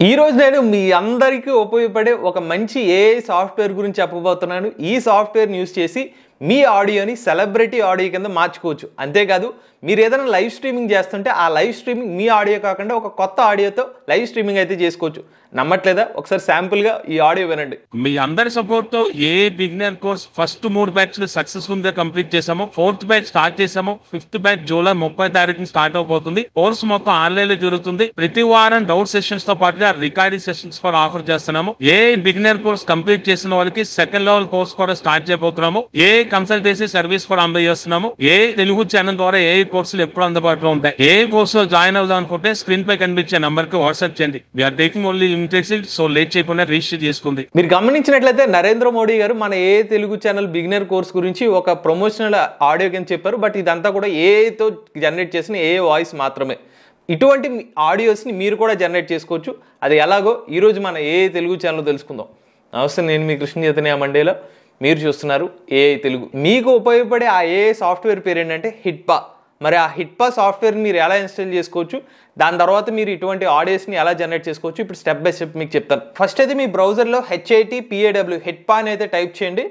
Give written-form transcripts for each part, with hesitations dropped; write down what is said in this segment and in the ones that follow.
ఈ రోజు నేను మీ అందరికీ ఉపయోగపడే ఒక మంచి ఏఐ సాఫ్ట్వేర్ గురించి చెప్పబోతున్నాను. ఈ సాఫ్ట్వేర్ని యూస్ చేసి మీ ఆడియోని సెలబ్రిటీ ఆడియో కింద మార్చుకోవచ్చు. అంతేకాదు మీరు ఏదైనా లైవ్ స్ట్రీమింగ్ చేస్తుంటే ఆ లైవ్ స్ట్రీమింగ్ మీ ఆడియో కాకుండా ఒక కొత్త ఆడియోతో లైవ్ స్ట్రీమింగ్ అయితే చేసుకోవచ్చు. నమ్మట్లేదా? ఒకసారి శాంపుల్గా ఈ ఆడియో వినండి. మీ అందరి సపోర్ట్తో ఏఐ బిగినర్ కోర్స్ ఫస్ట్ 3 బ్యాచ్లు సక్సెస్ఫుల్ గా కంప్లీట్ చేసాము. 4th బ్యాచ్ స్టార్ట్ చేసాము. 5th బ్యాచ్ జూలై 30 తారీఖున స్టార్ట్ అవబోతుంది. కోర్స్ మొత్తం ఆన్లైన్ లో జరుగుతుంది. ప్రతి వారం డౌట్ సెషన్స్ తో పాటుగా రికార్డింగ్ సెషన్స్ కూడా ఆఫర్ చేస్తున్నాము. ఏఐ బిగినర్ కోర్స్ కంప్లీట్ చేసిన వాళ్ళకి సెకండ్ లెవెల్ కోర్స్ కూడా స్టార్ట్ చేయబోతున్నాము. ఏఐ కన్సల్టెన్సీ సర్వీస్ కూడా అందజేస్తున్నాము. ఏఐ తెలుగు ఛానల్ ద్వారా ఏఐ కోర్సులు ఎప్పుడు అందుబాటులో ఉంటాయి. ఏఐ కోర్సులో జాయిన్ అవుదాం అనుకుంటే స్క్రీన్ పై కనిపించే నంబర్ కి వాట్సాప్ చేయండి. We're taking only limited, so late చేయకుండా రిజిస్టర్ చేసుకోండి. మీరు గమనించినట్లయితే నరేంద్ర మోడీ గారు మన AI Telugu channel beginner course గురించి ఒక ప్రమోషనల్ ఆడియో కింద చెప్పారు. బట్ ఇదంతా కూడా ఏఐతో జనరేట్ చేసిన ఏఐ వాయిస్ మాత్రమే. ఇటువంటి ఆడియోస్ని మీరు కూడా జనరేట్ చేసుకోవచ్చు. అది ఎలాగో ఈరోజు మన ఏఐ తెలుగు ఛానల్ తెలుసుకుందాం. నమస్తే, నేను మీ కృష్ణ చైతన్య మండేలో. మీరు చూస్తున్నారు ఏఐ తెలుగు. మీకు ఉపయోగపడే ఆ ఏఐ సాఫ్ట్వేర్ పేరు ఏంటంటే హిట్పా. మరి ఆ హిట్పా సాఫ్ట్వేర్ మీరు ఎలా ఇన్స్టాల్ చేసుకోవచ్చు, దాని తర్వాత మీరు ఇటువంటి ఆడియోస్ని ఎలా జనరేట్ చేసుకోవచ్చు, ఇప్పుడు స్టెప్ బై స్టెప్ మీకు చెప్తాను. ఫస్ట్ అయితే మీ బ్రౌజర్లో HITPAW హిట్పా అని అయితే టైప్ చేయండి.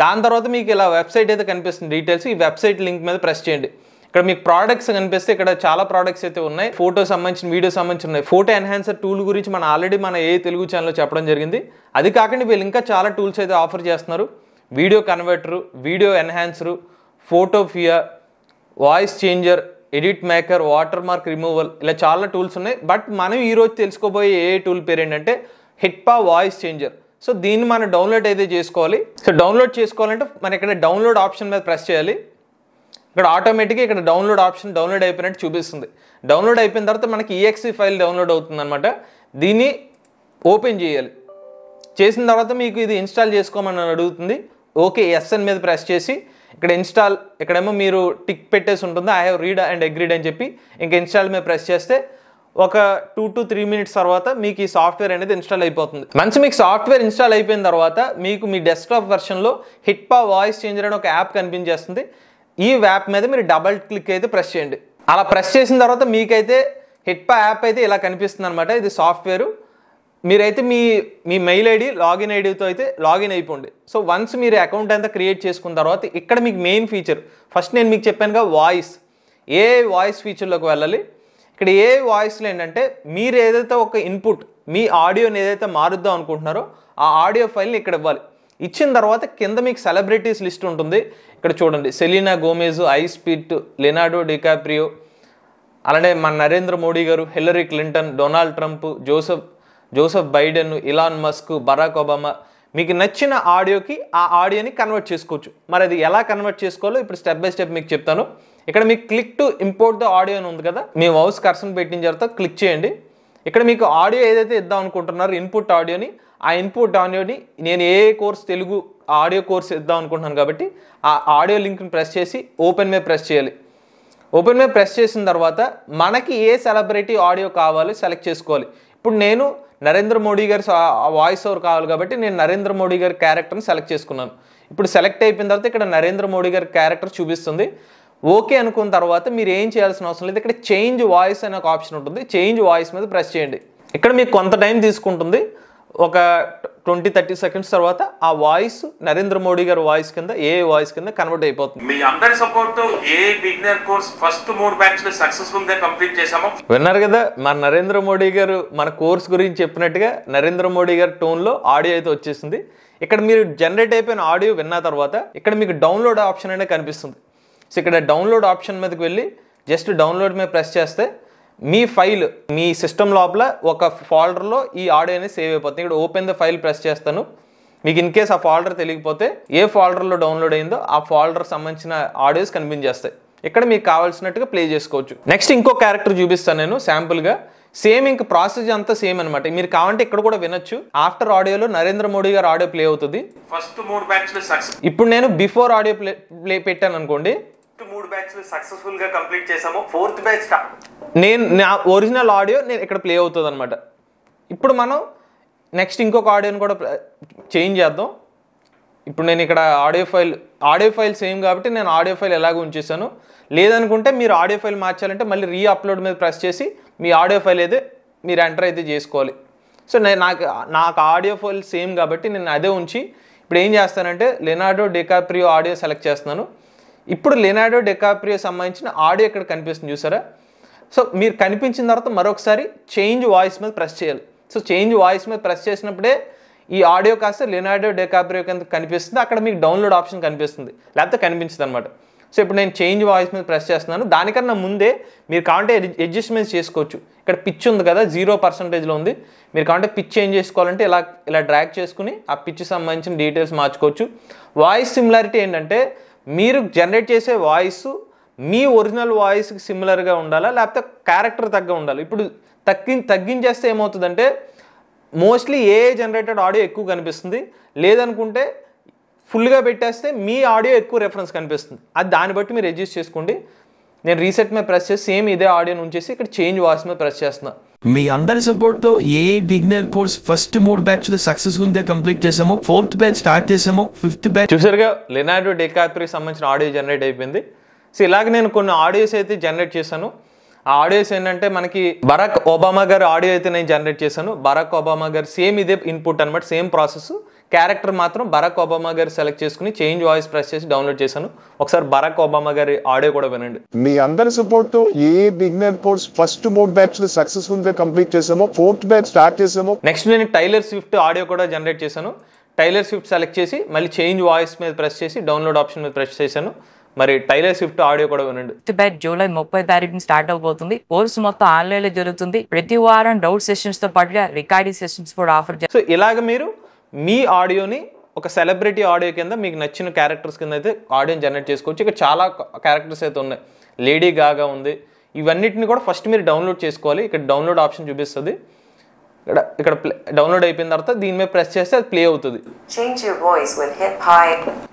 దాని తర్వాత మీకు ఇలా వెబ్సైట్ అయితే కనిపిస్తుంది డీటెయిల్స్. ఈ వెబ్సైట్ లింక్ మీద ప్రెస్ చేయండి. ఇక్కడ మీకు ప్రోడక్ట్స్ కనిపిస్తే ఇక్కడ చాలా ప్రోడక్ట్స్ అయితే ఉన్నాయి. ఫోటో సంబంధించిన, వీడియో సంబంధించిన ఉన్నాయి. ఫోటో ఎన్హాన్సర్ టూల్ గురించి మనం ఆల్రెడీ మన ఏ తెలుగు ఛానల్లో చెప్పడం జరిగింది. అది కాకుండా వీళ్ళు ఇంకా చాలా టూల్స్ అయితే ఆఫర్ చేస్తున్నారు. వీడియో కన్వర్టరు, వీడియో ఎన్హాన్సరు, ఫోటోఫియా, voice changer, edit maker, watermark removal, ఇలా చాలా టూల్స్ ఉన్నాయి. బట్ మనం ఈరోజు తెలుసుకోబోయే ఏ టూల్ పేరు ఏంటంటే హిట్పా వాయిస్ చేంజర్. సో దీన్ని మనం డౌన్లోడ్ అయితే చేసుకోవాలి. సో డౌన్లోడ్ చేసుకోవాలంటే మనం ఇక్కడ డౌన్లోడ్ ఆప్షన్ మీద ప్రెస్ చేయాలి. ఇక్కడ ఆటోమేటిక్గా ఇక్కడ డౌన్లోడ్ ఆప్షన్ డౌన్లోడ్ అయిపోయినట్టు చూపిస్తుంది. డౌన్లోడ్ అయిపోయిన తర్వాత మనకి EXE ఫైల్ డౌన్లోడ్ అవుతుంది అనమాట. దీన్ని ఓపెన్ చేయాలి. చేసిన తర్వాత మీకు ఇది ఇన్స్టాల్ చేసుకోమని అడుగుతుంది. ఓకే SN మీద ప్రెస్ చేసి ఇక్కడ ఇన్స్టాల్, ఇక్కడేమో మీరు టిక్ పెట్టేసి ఉంటుంది I have read and agreed అని చెప్పి. ఇంకా ఇన్స్టాల్ మీద ప్రెస్ చేస్తే ఒక 2 to 3 మినిట్స్ తర్వాత మీకు ఈ సాఫ్ట్వేర్ అనేది ఇన్స్టాల్ అయిపోతుంది. మంచి మీకు సాఫ్ట్వేర్ ఇన్స్టాల్ అయిపోయిన తర్వాత మీకు మీ డెస్క్టాప్ వెర్షన్లో హిట్పా వాయిస్ చేంజర్ అని ఒక యాప్ కనిపించేస్తుంది. ఈ యాప్ మీద మీరు డబల్ క్లిక్ అయితే ప్రెస్ చేయండి. అలా ప్రెస్ చేసిన తర్వాత మీకైతే హిట్పా యాప్ అయితే ఇలా కనిపిస్తుంది అనమాట. ఇది సాఫ్ట్వేరు. మీరైతే మీ మెయిల్ ఐడి, లాగిన్ ఐడితో అయితే లాగిన్ అయిపోండి. సో వన్స్ మీరు అకౌంట్ అంతా క్రియేట్ చేసుకున్న తర్వాత ఇక్కడ మీకు మెయిన్ ఫీచర్, ఫస్ట్ నేను మీకు చెప్పానుగా వాయిస్, వాయిస్ ఫీచర్లోకి వెళ్ళాలి. ఇక్కడ వాయిస్లో ఏంటంటే మీరు ఏదైతే ఒక ఇన్పుట్, మీ ఆడియోని ఏదైతే మారుద్దాం అనుకుంటున్నారో ఆ ఆడియో ఫైల్ని ఇక్కడ ఇవ్వాలి. ఇచ్చిన తర్వాత కింద మీకు సెలబ్రిటీస్ లిస్ట్ ఉంటుంది. ఇక్కడ చూడండి, సెలీనా గోమెజ్, ఐస్ పిట్, లెనార్డో డికాప్రియో, అలానే మన నరేంద్ర మోడీ గారు, Hillary Clinton, Donald Trump, Joseph Biden, Elon Musk, Barack Obama. మీకు నచ్చిన ఆడియోకి ఆ ఆడియోని కన్వర్ట్ చేసుకోవచ్చు. మరి అది ఎలా కన్వర్ట్ చేసుకోవాలో ఇప్పుడు స్టెప్ బై స్టెప్ మీకు చెప్తాను. ఇక్కడ మీకు click to import the audio అని ఉంది కదా, మీ మౌస్ కర్సన్ పెట్టిన తర్వాత క్లిక్ చేయండి. ఇక్కడ మీకు ఆడియో ఏదైతే ఇద్దాం అనుకుంటున్నారో ఇన్పుట్ ఆడియోని, ఆ ఇన్పుట్ ఆడియోని నేను ఏ కోర్స్ తెలుగు ఆడియో కోర్స్ ఇద్దాం అనుకుంటున్నాను కాబట్టి ఆ ఆడియో లింక్ని ప్రెస్ చేసి ఓపెన్ మీద ప్రెస్ చేయాలి. ఓపెన్ మీద ప్రెస్ చేసిన తర్వాత మనకి ఏ సెలబ్రిటీ ఆడియో కావాలో సెలెక్ట్ చేసుకోవాలి. ఇప్పుడు నేను నరేంద్ర మోడీ గారి వాయిస్ ఓవర్ కావాలి కాబట్టి నేను నరేంద్ర మోడీ గారి క్యారెక్టర్ని సెలెక్ట్ చేసుకున్నాను. ఇప్పుడు సెలెక్ట్ అయిపోయిన తర్వాత ఇక్కడ నరేంద్ర మోడీ గారి క్యారెక్టర్ చూపిస్తుంది. ఓకే అనుకున్న తర్వాత మీరు ఏం చేయాల్సిన అవసరం లేదు. ఇక్కడ చేంజ్ వాయిస్ అనే ఒక ఆప్షన్ ఉంటుంది. చేంజ్ వాయిస్ మీద ప్రెస్ చేయండి. ఇక్కడ మీకు కొంత టైం తీసుకుంటుంది. ఒక 20-30 సెకండ్స్ తర్వాత ఆ వాయిస్ నరేంద్ర మోడీ గారి వాయిస్ కింద, వాయిస్ కింద కన్వర్ట్ అయిపోతుంది. మీ అందరి సపోర్ట్ తో ఏఐ బిగినర్ కోర్స్ ఫస్ట్ 3 బ్యాచ్లు సక్సెస్ఫుల్ గా కంప్లీట్ చేసాము. విన్నారు కదా, మన నరేంద్ర మోడీ గారు మన కోర్స్ గురించి చెప్పినట్టుగా నరేంద్ర మోడీ గారి టోన్లో ఆడియో అయితే వచ్చేసింది. ఇక్కడ మీరు జనరేట్ అయిపోయిన ఆడియో విన్న తర్వాత ఇక్కడ మీకు డౌన్లోడ్ ఆప్షన్ అనేది కనిపిస్తుంది. సో ఇక్కడ డౌన్లోడ్ ఆప్షన్ మీదకి వెళ్ళి జస్ట్ డౌన్లోడ్ మీద ప్రెస్ చేస్తే మీ ఫైల్ మీ సిస్టమ్ లోపల ఒక ఫోల్డర్లో ఈ ఆడియో అనేది సేవ్ అయిపోతుంది. ఇక్కడ ఓపెన్ ద ఫైల్ ప్రెస్ చేస్తాను. మీకు ఇన్ కేస్ ఆ ఫోల్డర్ తెలియకపోతే ఏ ఫోల్డర్లో డౌన్లోడ్ అయిందో ఆ ఫోల్డర్ సంబంధించిన ఆడియోస్ కనిపించేస్తాయి. ఇక్కడ మీకు కావాల్సినట్టుగా ప్లే చేసుకోవచ్చు. నెక్స్ట్ ఇంకో క్యారెక్టర్ చూపిస్తాను నేను శాంపుల్గా. సేమ్ ఇంకా ప్రాసెస్ అంతా సేమ్ అనమాట. మీరు కావాలంటే ఇక్కడ కూడా వినొచ్చు. ఆఫ్టర్ ఆడియోలో నరేంద్ర మోడీ గారు ఆడియో ప్లే అవుతుంది. ఫస్ట్ 3 బ్యాచ్లు సక్సెస్. ఇప్పుడు నేను బిఫోర్ ఆడియో ప్లే పెట్టాను అనుకోండి. 3 బ్యాచ్లు సక్సెస్ఫుల్ గా కంప్లీట్ చేసాము. 4th బ్యాచ్ నా ఒరిజినల్ ఆడియో నేను ఇక్కడ ప్లే అవుతుంది అనమాట. ఇప్పుడు మనం నెక్స్ట్ ఇంకొక ఆడియోని కూడా చేంజ్ చేద్దాం. ఇప్పుడు నేను ఇక్కడ ఆడియో ఫైల్ సేమ్ కాబట్టి నేను ఆడియో ఫైల్ ఎలాగో ఉంచేసాను. లేదనుకుంటే మీరు ఆడియో ఫైల్ మార్చాలంటే మళ్ళీ రీ అప్లోడ్ మీద ప్రెస్ చేసి మీ ఆడియో ఫైల్ అయితే మీరు ఎంటర్ అయితే చేసుకోవాలి. సో నాకు ఆడియో ఫైల్ సేమ్ కాబట్టి నేను అదే ఉంచి ఇప్పుడు ఏం చేస్తానంటే లెనార్డో డికాప్రియో ఆడియో సెలెక్ట్ చేస్తున్నాను. ఇప్పుడు లెనార్డో డికాప్రియో సంబంధించిన ఆడియో ఇక్కడ కనిపిస్తుంది చూసారా. సో మీరు కనిపించిన తర్వాత మరొకసారి చేంజ్ వాయిస్ మీద ప్రెస్ చేయాలి. సో చేంజ్ వాయిస్ మీద ప్రెస్ చేసినప్పుడే ఈ ఆడియో కాస్త లెనార్డో డికాప్రియో కింద కనిపిస్తుంది, అక్కడ మీకు డౌన్లోడ్ ఆప్షన్ కనిపిస్తుంది, లేకపోతే కనిపించదు అనమాట. సో ఇప్పుడు నేను చేంజ్ వాయిస్ మీద ప్రెస్ చేస్తున్నాను. దానికన్నా ముందే మీరు కావాలంటే అడ్జస్ట్మెంట్స్ చేసుకోవచ్చు. ఇక్కడ పిచ్ ఉంది కదా 0%లో ఉంది, మీరు కావాలంటే పిచ్ చేంజ్ చేసుకోవాలంటే ఇలా డ్రాగ్ చేసుకుని ఆ పిచ్ సంబంధించిన డీటెయిల్స్ మార్చుకోవచ్చు. వాయిస్ సిమిలారిటీ ఏంటంటే మీరు జనరేట్ చేసే వాయిస్ మీ ఒరిజినల్ వాయిస్కి సిమిలర్గా ఉండాలా, లేకపోతే క్యారెక్టర్ తగ్గ ఉండాలి. ఇప్పుడు తగ్గించేస్తే ఏమవుతుందంటే మోస్ట్లీ ఏ జనరేటెడ్ ఆడియో ఎక్కువ కనిపిస్తుంది, లేదనుకుంటే ఫుల్గా పెట్టేస్తే మీ ఆడియో ఎక్కువ రెఫరెన్స్ కనిపిస్తుంది. అది దాన్ని బట్టి మీరు అడ్జస్ట్ చేసుకోండి. నేను రీసెట్ మీద ప్రెస్ చేసి సేమ్ ఇదే ఆడియోని ఉంచేసి ఇక్కడ చేంజ్ వాయిస్ మీద ప్రెస్ చేస్తున్నా. మీ అందరి సపోర్ట్ తో a beginner course first 3 batch successful గా కంప్లీట్ చేసాము, 4th బ్యాచ్ స్టార్ట్ చేసాము, 5th బ్యాచ్ చూసారుగా లెనార్డో డికాప్రియోకి సంబంధించిన ఆడియో జనరేట్ అయిపోయింది. సో ఇలాగ నేను కొన్ని ఆడియోస్ అయితే జనరేట్ చేశాను. ఆ ఆడియోస్ ఏంటంటే మనకి బరాక్ ఒబామా గారి ఆడియో అయితే నేను జనరేట్ చేశాను. బరాక్ ఒబామా గారు సేమ్ ఇదే ఇన్పుట్ అనమాట, సేమ్ ప్రాసెస్. క్యారెక్టర్ మాత్రం బరాక్ ఒబామా గారు సెలెక్ట్ చేసుకుని చేంజ్ వాయిస్ ప్రెస్ చేసి డౌన్లోడ్ చేశాను. ఒకసారి బరాక్ ఒబామా గారి ఆడియో కూడా వినండి. మీ అందరి సపోర్ట్ తో a beginner course first 3 batch successful గా కంప్లీట్ చేసాము, 4th బ్యాచ్ స్టార్ట్ చేసాము. నెక్స్ట్ నేను టైలర్ స్విఫ్ట్ ఆడియో కూడా జనరేట్ చేశాను. టైలర్ స్విఫ్ట్ సెలెక్ట్ చేసి మళ్ళీ చేంజ్ వాయిస్ మీద ప్రెస్ చేసి డౌన్లోడ్ ఆప్షన్ మీద ప్రెస్ చేశాను. మరి టైలర్ స్విఫ్ట్ ఆడియో కూడా వినండి. బ్యాచ్ జూలై 30 తారీఖున స్టార్ట్ అవబోతుంది. కోర్స్ మొత్తం ఆన్లైన్ లో జరుగుతుంది. ప్రతి వారం డౌట్ సెషన్స్ తో పాటుగా రికార్డింగ్ సెషన్స్ కూడా ఆఫర్ చేస్తారు. సో ఇలాగ మీరు మీ ఆడియోని ఒక సెలబ్రిటీ ఆడియో కింద మీకు నచ్చిన క్యారెక్టర్స్ కింద అయితే ఆడియోని జనరేట్ చేసుకోవచ్చు. ఇక్కడ చాలా క్యారెక్టర్స్ అయితే ఉన్నాయి. లేడీ గాగా ఉంది. ఇవన్నిటిని కూడా ఫస్ట్ మీరు డౌన్లోడ్ చేసుకోవాలి. ఇక్కడ డౌన్లోడ్ ఆప్షన్ చూపిస్తుంది. ఇక్కడ డౌన్లోడ్ అయిపోయిన తర్వాత దీని మీద ప్రెస్ చేస్తే అది ప్లే అవుతుంది.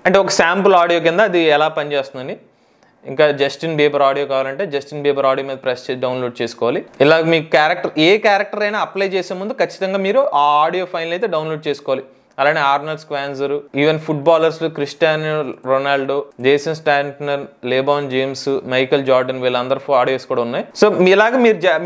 అంటే ఒక శాంపుల్ ఆడియో కింద అది ఎలా పనిచేస్తుందని. ఇంకా జస్టిన్ బీబర్ ఆడియో కావాలంటే జస్టిన్ బీబర్ ఆడియో మీద ప్రెస్ చేసి డౌన్లోడ్ చేసుకోవాలి. ఇలా మీ క్యారెక్టర్ ఏ క్యారెక్టర్ అయినా అప్లై చేసే ముందు ఖచ్చితంగా మీరు ఆ ఆడియో ఫైల్ అయితే డౌన్లోడ్ చేసుకోవాలి. అలానే Arnold Schwarzenegger, even footballers Cristiano Ronaldo, Jason స్టాంటనర్, లేబాన్ జేమ్స్, మైకల్ జార్డన్ వీళ్ళందరూ ఆడియోస్ కూడా ఉన్నాయి. సో ఇలాగ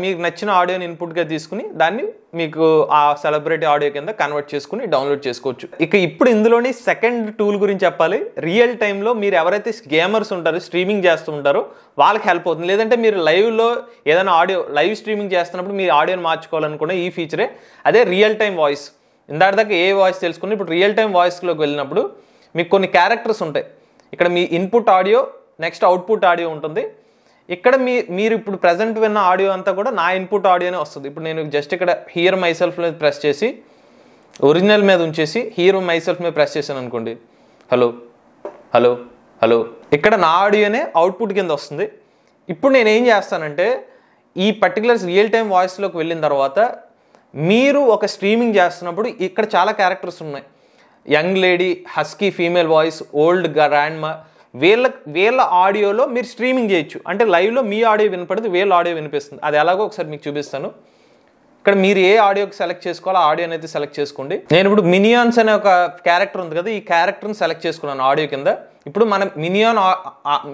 మీకు నచ్చిన ఆడియోని ఇన్పుట్ గా తీసుకుని దాన్ని మీకు ఆ సెలబ్రిటీ ఆడియో కింద కన్వర్ట్ చేసుకుని డౌన్లోడ్ చేసుకోవచ్చు. ఇక ఇప్పుడు ఇందులోని సెకండ్ టూల్ గురించి చెప్పాలి. రియల్ టైంలో మీరు ఎవరైతే గేమర్స్ ఉంటారో, స్ట్రీమింగ్ చేస్తూ ఉంటారో వాళ్ళకి హెల్ప్ అవుతుంది. లేదంటే మీరు లైవ్లో ఏదైనా ఆడియో లైవ్ స్ట్రీమింగ్ చేస్తున్నప్పుడు మీరు ఆడియోని మార్చుకోవాలనుకునే ఈ ఫీచరే. అదే రియల్ టైం వాయిస్. ఇందాక ఏ వాయిస్ తెలుసుకుని ఇప్పుడు రియల్ టైం వాయిస్లోకి వెళ్ళినప్పుడు మీకు కొన్ని క్యారెక్టర్స్ ఉంటాయి. ఇక్కడ మీ input audio, next output audio ఉంటుంది. ఇక్కడ మీరు ఇప్పుడు ప్రజెంట్ విన్న ఆడియో అంతా కూడా నా ఇన్పుట్ ఆడియోనే వస్తుంది. ఇప్పుడు నేను జస్ట్ ఇక్కడ హియర్ మై సెల్ఫ్ మీద ప్రెస్ చేసి ఒరిజినల్ మీద ఉంచేసి హియర్ మై సెల్ఫ్ మీద ప్రెస్ చేశాను అనుకోండి. హలో హలో హలో, ఇక్కడ నా ఆడియోనే అవుట్పుట్ కింద వస్తుంది. ఇప్పుడు నేను ఏం చేస్తానంటే ఈ పర్టికులర్ రియల్ టైం వాయిస్లోకి వెళ్ళిన తర్వాత మీరు ఒక స్ట్రీమింగ్ చేస్తున్నప్పుడు ఇక్కడ చాలా క్యారెక్టర్స్ ఉన్నాయి. Young lady, husky female voice, old grandma, వీళ్ళ ఆడియోలో మీరు స్ట్రీమింగ్ చేయొచ్చు. అంటే లైవ్లో మీ ఆడియో వినపడదు, వీళ్ళ ఆడియో వినిపిస్తుంది. అది ఎలాగో ఒకసారి మీకు చూపిస్తాను. ఇక్కడ మీరు ఏ ఆడియోకి సెలెక్ట్ చేసుకోవాలో ఆ ఆడియోని అయితే సెలెక్ట్ చేసుకోండి. నేను ఇప్పుడు మినియాన్స్ అనే ఒక క్యారెక్టర్ ఉంది కదా, ఈ క్యారెక్టర్ని సెలెక్ట్ చేసుకున్నాను ఆడియో కింద. ఇప్పుడు మనం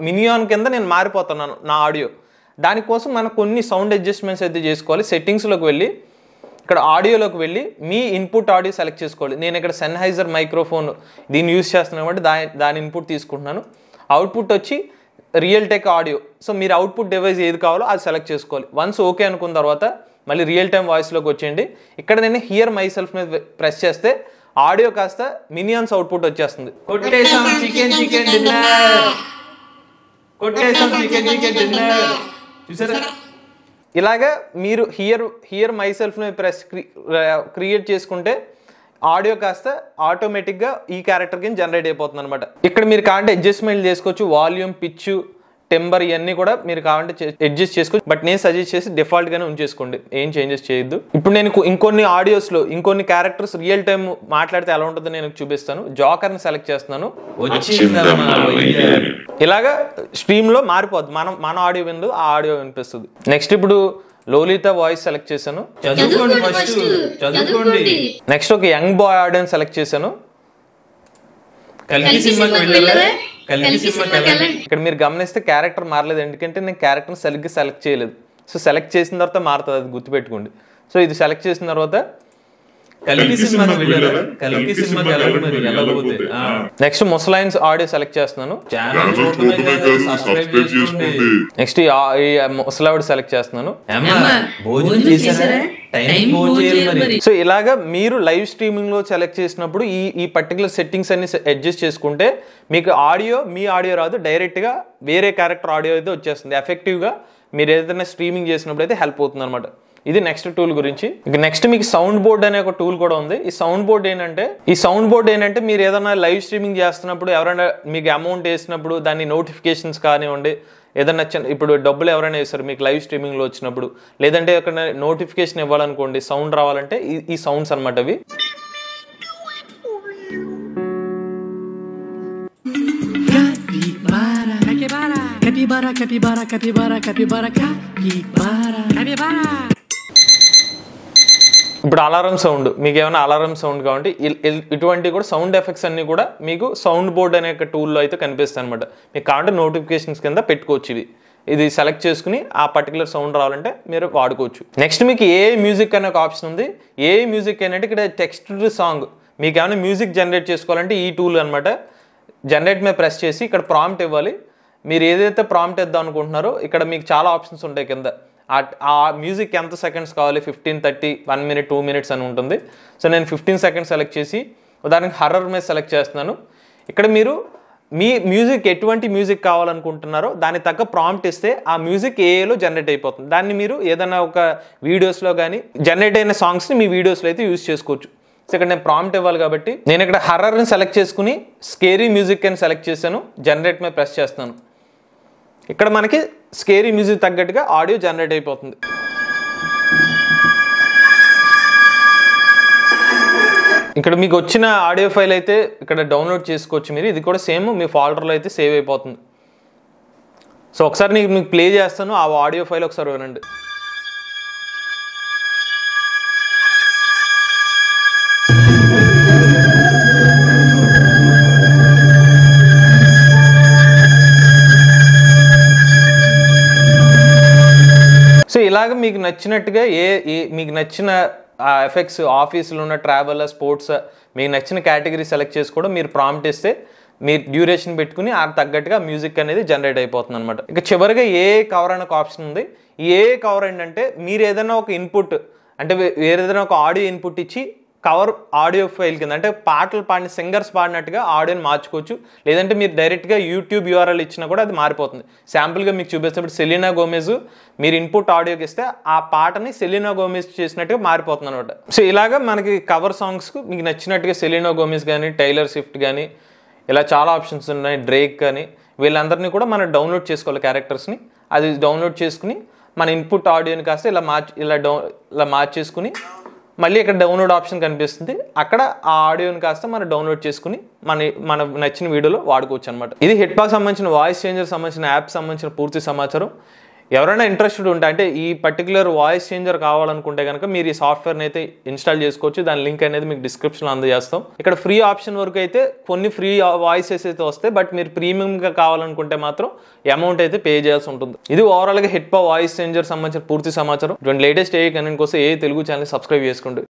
మినియాన్ కింద నేను మారిపోతున్నాను నా ఆడియో. దానికోసం మనం కొన్ని సౌండ్ అడ్జస్ట్మెంట్స్ అయితే చేసుకోవాలి. సెట్టింగ్స్లోకి వెళ్ళి ఇక్కడ ఆడియోలోకి వెళ్ళి మీ ఇన్పుట్ ఆడియో సెలెక్ట్ చేసుకోవాలి. నేను ఇక్కడ సెన్హైజర్ మైక్రోఫోన్ దీన్ని యూజ్ చేస్తున్నాను కాబట్టి దాని ఇన్పుట్ తీసుకుంటున్నాను. అవుట్పుట్ వచ్చి రియల్ టెక్ ఆడియో. సో మీరు అవుట్పుట్ డివైస్ ఏది కావాలో అది సెలెక్ట్ చేసుకోవాలి. వన్స్ ఓకే అనుకున్న తర్వాత మళ్ళీ రియల్ టైం వాయిస్లోకి వచ్చేయండి. ఇక్కడ నేను హియర్ మై సెల్ఫ్ మీద ప్రెస్ చేస్తే ఆడియో కాస్త మినియన్స్ అవుట్పుట్ వచ్చేస్తుంది. ఇలాగా మీరు here my self press create చేసుకుంటే ఆడియో కాస్త ఆటోమేటిక్గా ఈ క్యారెక్టర్ కింద జనరేట్ అయిపోతుంది అనమాట. ఇక్కడ మీరు కావాలంటే అడ్జస్ట్మెంట్ చేసుకోవచ్చు. వాల్యూమ్, పిచ్, టెంబర్ ఇవన్నీ కూడా మీరు కావాలంటే అడ్జస్ట్ చేసుకోవచ్చు. బట్ నేను సజెస్ట్ చేసి డిఫాల్ట్ గానే ఉంచేసుకోండి, ఏం చేంజెస్ చేయొద్దు. ఇప్పుడు నేను ఇంకొన్ని ఆడియోస్లో ఇంకొన్ని క్యారెక్టర్స్ రియల్ టైం మాట్లాడితే ఎలా ఉంటుందో నేను చూపిస్తాను. జోకర్ని సెలెక్ట్ చేస్తున్నాను. ఇలాగా స్ట్రీమ్లో మారిపోద్ది. మన ఆడియో విందు ఆ ఆడియో వినిపిస్తుంది. నెక్స్ట్ ఇప్పుడు లోలిత వాయిస్ సెలెక్ట్ చేశాను. నెక్స్ట్ ఒక యంగ్ బాయ్ ఆడియన్స్ సెలెక్ట్ చేశాను. ఇక్కడ మీరు గమనిస్తే క్యారెక్టర్ మారలేదు, ఎందుకంటే నేను క్యారెక్టర్ సరిగ్గా సెలెక్ట్ చేయలేదు. సో సెలెక్ట్ చేసిన తర్వాత మారుతుంది, అది గుర్తుపెట్టుకోండి. సో ఇది సెలెక్ట్ చేసిన తర్వాత కలికి సినిమాకి వెళ్ళారా? కలికి సినిమాకి వెళ్ళండి మరి, వెళ్ళకపోతే. నెక్స్ట్ ముసలైన్స్ ఆడియో సెలెక్ట్ చేస్తున్నాను. నెక్స్ట్ ఈ ముసలావిడ సెలెక్ట్ చేస్తున్నాను. సో ఇలాగా మీరు లైవ్ స్ట్రీమింగ్ లో సెలెక్ట్ చేసినప్పుడు ఈ పర్టికులర్ సెట్టింగ్స్ అన్ని అడ్జస్ట్ చేసుకుంటే మీకు మీ ఆడియో రాదు, డైరెక్ట్ గా వేరే క్యారెక్టర్ ఆడియో అయితే వచ్చేస్తుంది. ఎఫెక్టివ్ గా మీరు ఏదైనా స్ట్రీమింగ్ చేసినప్పుడు అయితే హెల్ప్ అవుతుంది అనమాట. ఇది నెక్స్ట్ టూల్ గురించి. నెక్స్ట్ మీకు సౌండ్ బోర్డ్ అనే ఒక టూల్ కూడా ఉంది. ఈ సౌండ్ బోర్డ్ ఏంటంటే మీరు ఏదైనా లైవ్ స్ట్రీమింగ్ చేస్తున్నప్పుడు ఎవరైనా మీకు అమౌంట్ వేసినప్పుడు దాన్ని నోటిఫికేషన్స్ కానివ్వండి, ఏదైనా ఇప్పుడు డబ్బులు ఎవరైనా వేస్తారు మీకు లైవ్ స్ట్రీమింగ్ లో వచ్చినప్పుడు, లేదంటే ఒక నోటిఫికేషన్ ఇవ్వాలనుకోండి, సౌండ్ రావాలంటే ఈ సౌండ్స్ అనమాట అవి. ఇప్పుడు అలారం సౌండ్, మీకు ఏమైనా అలారం సౌండ్ కావాలంటే ఇటువంటి కూడా సౌండ్ ఎఫెక్ట్స్ అన్ని కూడా మీకు సౌండ్ బోర్డ్ అనే టూల్లో అయితే కనిపిస్తాయి అనమాట. మీకు కావాలంటే నోటిఫికేషన్స్ కింద పెట్టుకోవచ్చు. ఇది సెలెక్ట్ చేసుకుని ఆ పర్టికులర్ సౌండ్ రావాలంటే మీరు వాడుకోవచ్చు. నెక్స్ట్ మీకు ఏ మ్యూజిక్ అనే ఒక ఆప్షన్ ఉంది. ఏ మ్యూజిక్ ఏంటంటే ఇక్కడ టెక్స్ట్ టు సాంగ్, మీకు ఏమైనా మ్యూజిక్ జనరేట్ చేసుకోవాలంటే ఈ టూల్ అనమాట. జనరేట్ మీద ప్రెస్ చేసి ఇక్కడ ప్రాంప్ట్ ఇవ్వాలి. మీరు ఏదైతే ప్రాంప్ట్ ఇద్దాం అనుకుంటున్నారో ఇక్కడ మీకు చాలా ఆప్షన్స్ ఉంటాయి కింద. ఆ మ్యూజిక్ ఎంత సెకండ్స్ కావాలి, 15, 30, 1 minute, 2 minutes అని ఉంటుంది. సో నేను 15 seconds సెలెక్ట్ చేసి ఉదాహరణకి హర్రర్ మీద సెలెక్ట్ చేస్తున్నాను. ఇక్కడ మీరు మీ మ్యూజిక్ ఎటువంటి మ్యూజిక్ కావాలనుకుంటున్నారో దానికి తగ్గ ప్రాంప్ట్ ఇస్తే ఆ మ్యూజిక్ ఏఏలో జనరేట్ అయిపోతుంది. దాన్ని మీరు ఏదైనా ఒక వీడియోస్లో కానీ జనరేట్ అయిన సాంగ్స్ని మీ వీడియోస్లో అయితే యూజ్ చేసుకోవచ్చు. సో ఇక్కడ నేను ప్రాంప్ట్ ఇవ్వాలి కాబట్టి నేను ఇక్కడ హర్రర్ని సెలెక్ట్ చేసుకుని స్కేరీ మ్యూజిక్ అని సెలెక్ట్ చేశాను. జనరేట్ మీద ప్రెస్ చేస్తాను. ఇక్కడ మనకి స్కేరీ మ్యూజిక్ తగ్గట్టుగా ఆడియో జనరేట్ అయిపోతుంది. ఇక్కడ మీకు వచ్చిన ఆడియో ఫైల్ అయితే ఇక్కడ డౌన్లోడ్ చేసుకోవచ్చు మీరు. ఇది కూడా సేమ్ మీ ఫోల్డర్లో అయితే సేవ్ అయిపోతుంది. సో ఒకసారి మీకు ప్లే చేస్తాను, ఆ ఆడియో ఫైల్ ఒకసారి వినండి. సో ఇలాగ మీకు నచ్చినట్టుగా మీకు నచ్చిన ఎఫెక్ట్స్ ఆఫీసులో ఉన్న ట్రావెల్, స్పోర్ట్స్, మీకు నచ్చిన కేటగిరీ సెలెక్ట్ చేసి కూడా మీరు ప్రాంప్ట్ ఇస్తే మీరు డ్యూరేషన్ పెట్టుకుని ఆ తగ్గట్టుగా మ్యూజిక్ అనేది జనరేట్ అయిపోతుంది అనమాట. ఇక చివరిగా ఏ కవర్ అనే ఒక ఆప్షన్ ఉంది. ఈ కవర్ ఏంటంటే మీరు ఏదైనా ఒక ఇన్పుట్ అంటే ఏదైనా ఒక ఆడియో ఇన్పుట్ ఇచ్చి కవర్ ఆడియో ఫైల్ కింద అంటే పాటలు పాడిన సింగర్స్ పాడినట్టుగా ఆడియోని మార్చుకోవచ్చు. లేదంటే మీరు డైరెక్ట్గా యూట్యూబ్ URL ఇచ్చినా కూడా అది మారిపోతుంది. శాంపుల్గా మీకు చూపిస్తున్నప్పుడు సెలీనా గోమెజ్ మీరు ఇన్పుట్ ఆడియోకి ఇస్తే ఆ పాటని సెలీనా గోమెజ్ చేసినట్టుగా మారిపోతుంది అనమాట. సో ఇలాగా మనకి కవర్ సాంగ్స్కు మీకు నచ్చినట్టుగా సెలీనా గోమెజ్ కానీ, టైలర్ స్విఫ్ట్ కానీ, ఇలా చాలా ఆప్షన్స్ ఉన్నాయి, డ్రేక్ కానీ, వీళ్ళందరినీ కూడా మనం డౌన్లోడ్ చేసుకోవాలి క్యారెక్టర్స్ని. అది డౌన్లోడ్ చేసుకుని మన ఇన్పుట్ ఆడియోని కాస్త ఇలా మార్చేసుకుని మళ్ళీ ఇక్కడ డౌన్లోడ్ ఆప్షన్ కనిపిస్తుంది. అక్కడ ఆ ఆడియోని కాస్త మనం డౌన్లోడ్ చేసుకుని మన నచ్చిన వీడియోలో వాడుకోవచ్చు అనమాట. ఇది హిట్పాక్ సంబంధించిన వాయిస్ చేంజర్ సంబంధించిన యాప్ సంబంధించిన పూర్తి సమాచారం. ఎవరైనా ఇంట్రెస్టెడ్ ఉంటే అంటే ఈ పర్టికులర్ వాయిస్ చేంజర్ కావాలనుకుంటే కనుక మీరు ఈ సాఫ్ట్వేర్ని అయితే ఇన్స్టాల్ చేసుకోవచ్చు. దాని లింక్ అనేది మీకు డిస్క్రిప్షన్లో అందజేస్తాం. ఇక్కడ ఫ్రీ ఆప్షన్ వరకు అయితే కొన్ని ఫ్రీ వాయిసెస్ అయితే వస్తాయి. బట్ మీరు ప్రీమియంగా కావాలనుకుంటే మాత్రం అమౌంట్ అయితే పే చేయాల్సి ఉంటుంది. ఇది ఓవరాల్గా హిట్పాక్ వాయిస్ చేంజర్ సంబంధించిన పూర్తి సమాచారం. ఇటువంటి లేటెస్ట్ కంటెంట్ కోసం తెలుగు ఛానల్ సబ్స్క్రైబ్ చేసుకోండి.